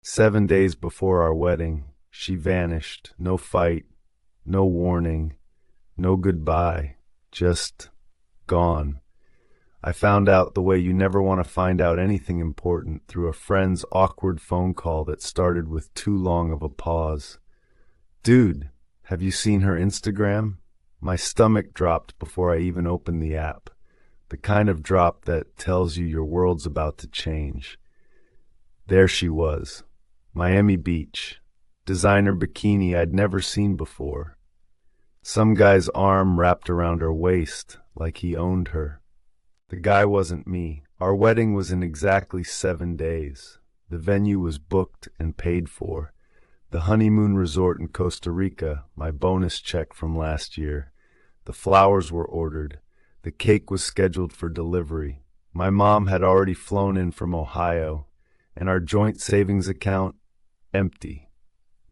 7 days before our wedding, she vanished. No fight, no warning, no goodbye, just gone. I found out the way you never want to find out anything important, through a friend's awkward phone call that started with too long of a pause. "Dude, have you seen her Instagram?" My stomach dropped before I even opened the app. The kind of drop that tells you your world's about to change. There she was, Miami Beach, designer bikini I'd never seen before. Some guy's arm wrapped around her waist like he owned her. The guy wasn't me. Our wedding was in exactly 7 days. The venue was booked and paid for. The honeymoon resort in Costa Rica, my bonus check from last year. The flowers were ordered. The cake was scheduled for delivery. My mom had already flown in from Ohio, and our joint savings account, empty.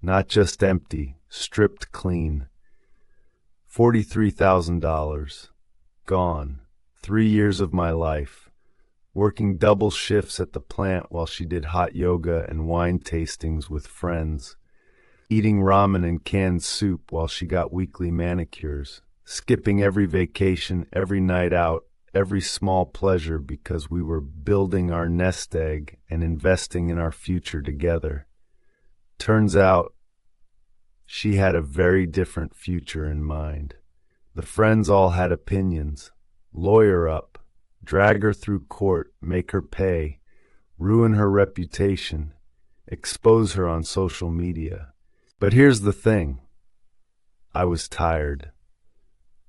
Not just empty, stripped clean. $43,000. Gone. 3 years of my life. Working double shifts at the plant while she did hot yoga and wine tastings with friends. Eating ramen and canned soup while she got weekly manicures. Skipping every vacation, every night out, every small pleasure because we were building our nest egg and investing in our future together. Turns out, she had a very different future in mind. The friends all had opinions. Lawyer up, drag her through court, make her pay, ruin her reputation, expose her on social media. But here's the thing. I was tired.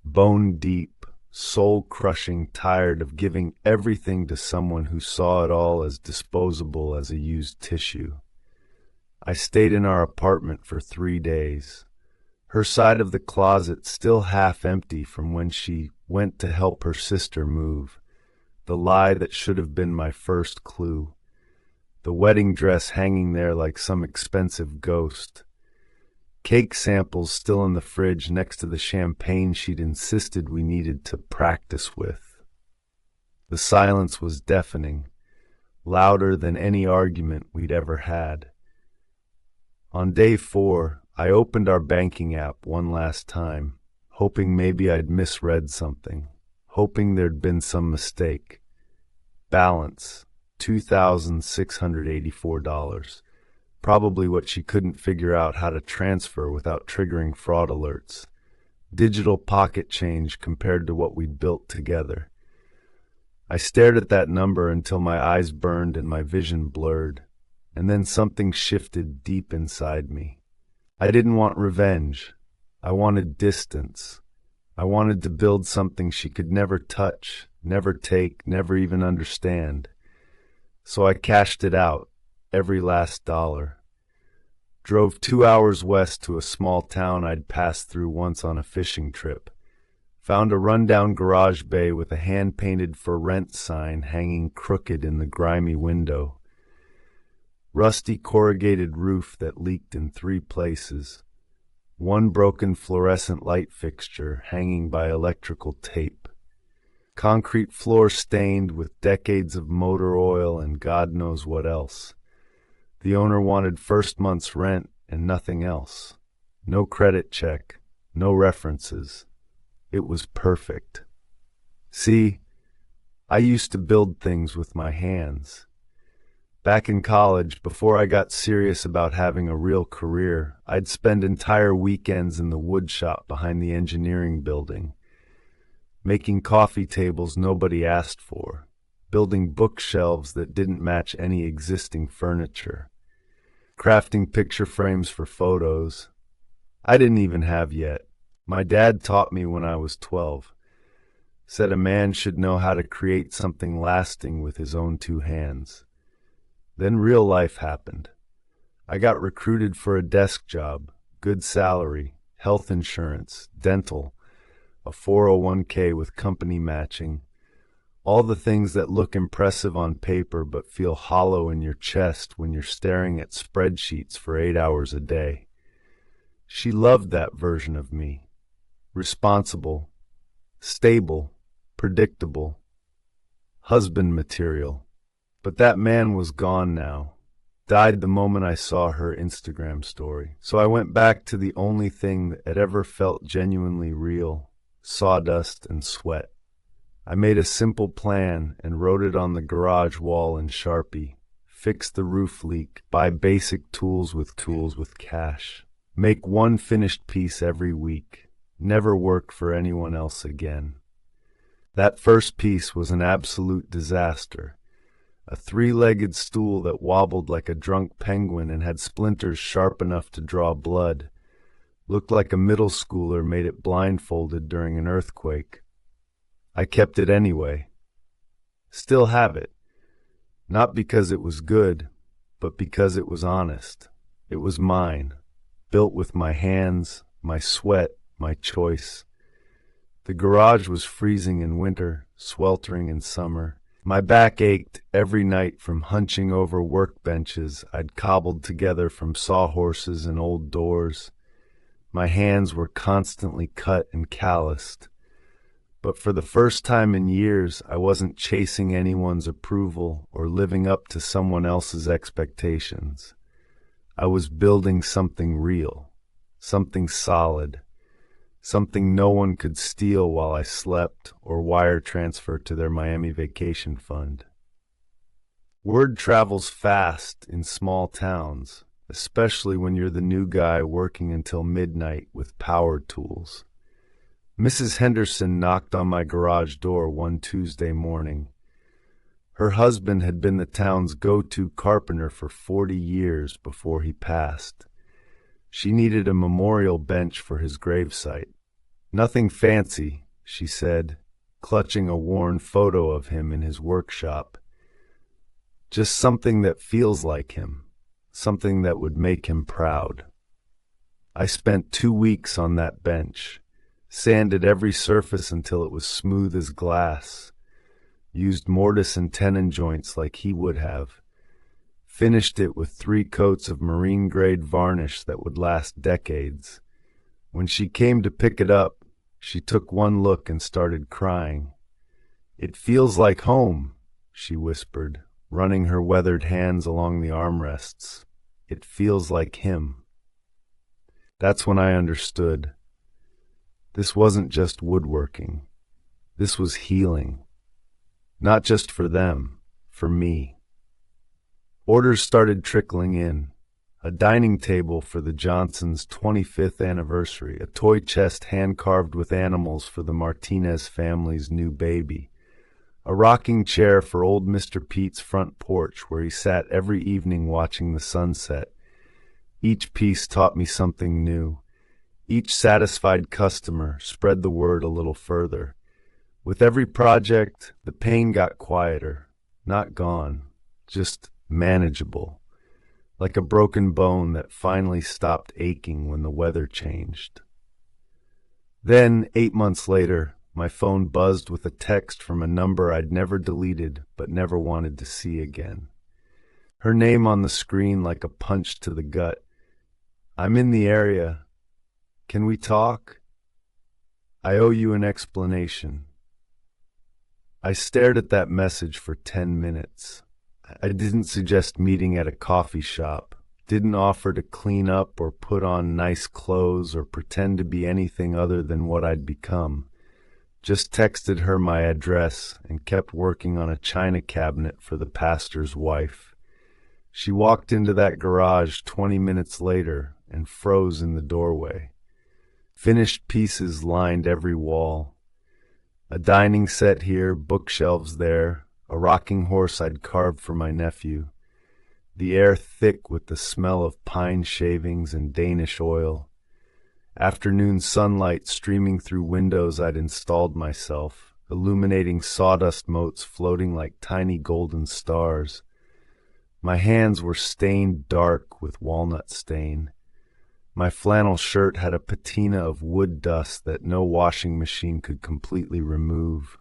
Bone deep, soul-crushing tired of giving everything to someone who saw it all as disposable as a used tissue. I stayed in our apartment for 3 days. Her side of the closet still half empty from when she went to help her sister move. The lie that should have been my first clue. The wedding dress hanging there like some expensive ghost. Cake samples still in the fridge next to the champagne she'd insisted we needed to practice with. The silence was deafening, louder than any argument we'd ever had. On day 4, I opened our banking app one last time, hoping maybe I'd misread something, hoping there'd been some mistake. Balance, $2,684. Probably what she couldn't figure out how to transfer without triggering fraud alerts. Digital pocket change compared to what we'd built together. I stared at that number until my eyes burned and my vision blurred, and then something shifted deep inside me. I didn't want revenge. I wanted distance. I wanted to build something she could never touch, never take, never even understand. So I cashed it out. Every last dollar. Drove 2 hours west to a small town I'd passed through once on a fishing trip. Found a rundown garage bay with a hand-painted "For Rent" sign hanging crooked in the grimy window. Rusty corrugated roof that leaked in 3 places. One broken fluorescent light fixture hanging by electrical tape. Concrete floor stained with decades of motor oil and God knows what else. The owner wanted first month's rent and nothing else. No credit check, no references. It was perfect. See, I used to build things with my hands. Back in college, before I got serious about having a real career, I'd spend entire weekends in the wood shop behind the engineering building, making coffee tables nobody asked for, building bookshelves that didn't match any existing furniture, crafting picture frames for photos I didn't even have yet. My dad taught me when I was 12. Said a man should know how to create something lasting with his own 2 hands. Then real life happened. I got recruited for a desk job, good salary, health insurance, dental, a 401k with company matching, all the things that look impressive on paper but feel hollow in your chest when you're staring at spreadsheets for 8 hours a day. She loved that version of me. Responsible, stable, predictable, husband material. But that man was gone now. died the moment I saw her Instagram story. So I went back to the only thing that had ever felt genuinely real: sawdust and sweat. I made a simple plan and wrote it on the garage wall in Sharpie. Fix the roof leak, buy basic tools with cash. Make one finished piece every week. Never work for anyone else again. That first piece was an absolute disaster. A three-legged stool that wobbled like a drunk penguin and had splinters sharp enough to draw blood. Looked like a middle schooler made it blindfolded during an earthquake. I kept it anyway. Still have it. Not because it was good, but because it was honest. It was mine, built with my hands, my sweat, my choice. The garage was freezing in winter, sweltering in summer. My back ached every night from hunching over workbenches I'd cobbled together from sawhorses and old doors. My hands were constantly cut and calloused. But for the first time in years, I wasn't chasing anyone's approval or living up to someone else's expectations. I was building something real, something solid, something no one could steal while I slept or wire transfer to their Miami vacation fund. Word travels fast in small towns, especially when you're the new guy working until midnight with power tools. Mrs. Henderson knocked on my garage door one Tuesday morning. Her husband had been the town's go-to carpenter for 40 years before he passed. She needed a memorial bench for his gravesite. "Nothing fancy," she said, clutching a worn photo of him in his workshop. "Just something that feels like him, something that would make him proud." I spent 2 weeks on that bench, sanded every surface until it was smooth as glass, used mortise and tenon joints like he would have, finished it with 3 coats of marine-grade varnish that would last decades. When she came to pick it up, she took one look and started crying. "It feels like home," she whispered, running her weathered hands along the armrests. "It feels like him." That's when I understood. This wasn't just woodworking. This was healing. Not just for them, for me. Orders started trickling in. A dining table for the Johnsons' 25th anniversary, a toy chest hand-carved with animals for the Martinez family's new baby, a rocking chair for old Mr. Pete's front porch where he sat every evening watching the sunset. Each piece taught me something new. Each satisfied customer spread the word a little further. With every project, the pain got quieter, not gone, just manageable. Like a broken bone that finally stopped aching when the weather changed. Then, 8 months later, my phone buzzed with a text from a number I'd never deleted but never wanted to see again. Her name on the screen like a punch to the gut. "I'm in the area. Can we talk? I owe you an explanation." I stared at that message for 10 minutes. I didn't suggest meeting at a coffee shop, didn't offer to clean up or put on nice clothes or pretend to be anything other than what I'd become. Just texted her my address and kept working on a china cabinet for the pastor's wife. She walked into that garage 20 minutes later and froze in the doorway. Finished pieces lined every wall. A dining set here, bookshelves there, a rocking horse I'd carved for my nephew. The air thick with the smell of pine shavings and Danish oil. Afternoon sunlight streaming through windows I'd installed myself, illuminating sawdust motes floating like tiny golden stars. My hands were stained dark with walnut stain. My flannel shirt had a patina of wood dust that no washing machine could completely remove.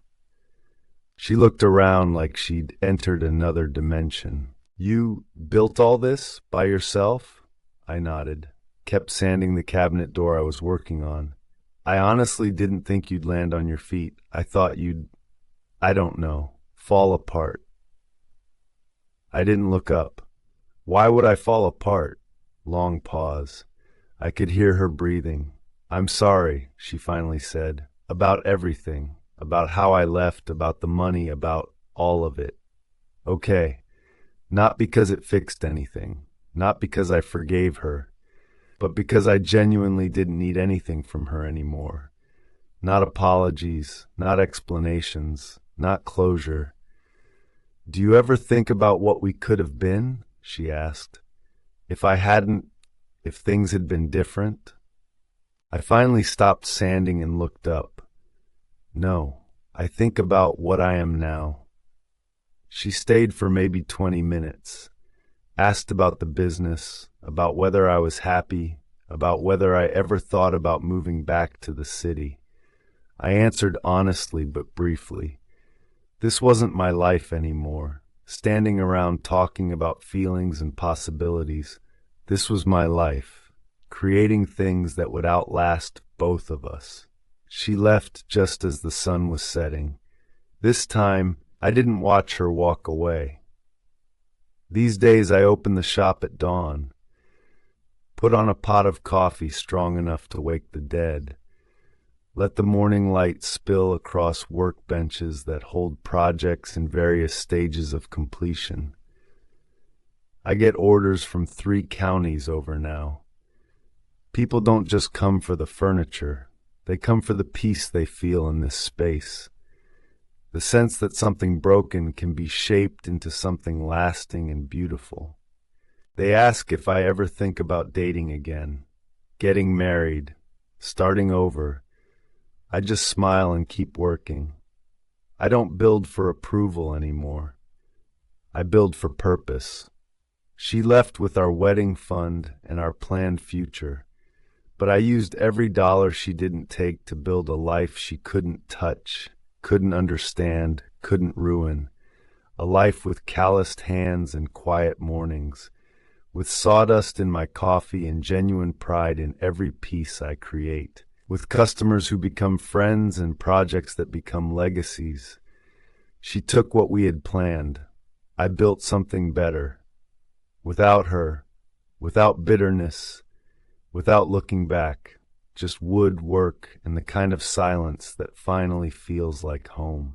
She looked around like she'd entered another dimension. "You built all this by yourself?" I nodded, kept sanding the cabinet door I was working on. "I honestly didn't think you'd land on your feet. I thought you'd, I don't know, fall apart." I didn't look up. Why would I fall apart? Long pause. I could hear her breathing. I'm sorry, she finally said, about everything, about how I left, about the money, about all of it. Okay, not because it fixed anything, not because I forgave her, but because I genuinely didn't need anything from her anymore. Not apologies, not explanations, not closure. Do you ever think about what we could have been? She asked. If I hadn't, if things had been different? I finally stopped sanding and looked up. No, I think about what I am now. She stayed for maybe 20 minutes, asked about the business, about whether I was happy, about whether I ever thought about moving back to the city. I answered honestly but briefly. This wasn't my life anymore, standing around talking about feelings and possibilities. This was my life, creating things that would outlast both of us. She left just as the sun was setting. This time, I didn't watch her walk away. These days I open the shop at dawn, put on a pot of coffee strong enough to wake the dead, let the morning light spill across workbenches that hold projects in various stages of completion. I get orders from 3 counties over now. People don't just come for the furniture, they come for the peace they feel in this space. The sense that something broken can be shaped into something lasting and beautiful. They ask if I ever think about dating again, getting married, starting over. I just smile and keep working. I don't build for approval anymore. I build for purpose. She left with our wedding fund and our planned future, but I used every dollar she didn't take to build a life she couldn't touch, couldn't understand, couldn't ruin. A life with calloused hands and quiet mornings, with sawdust in my coffee and genuine pride in every piece I create, with customers who become friends and projects that become legacies. She took what we had planned. I built something better. Without her, without bitterness, without looking back, just wood, work, and the kind of silence that finally feels like home.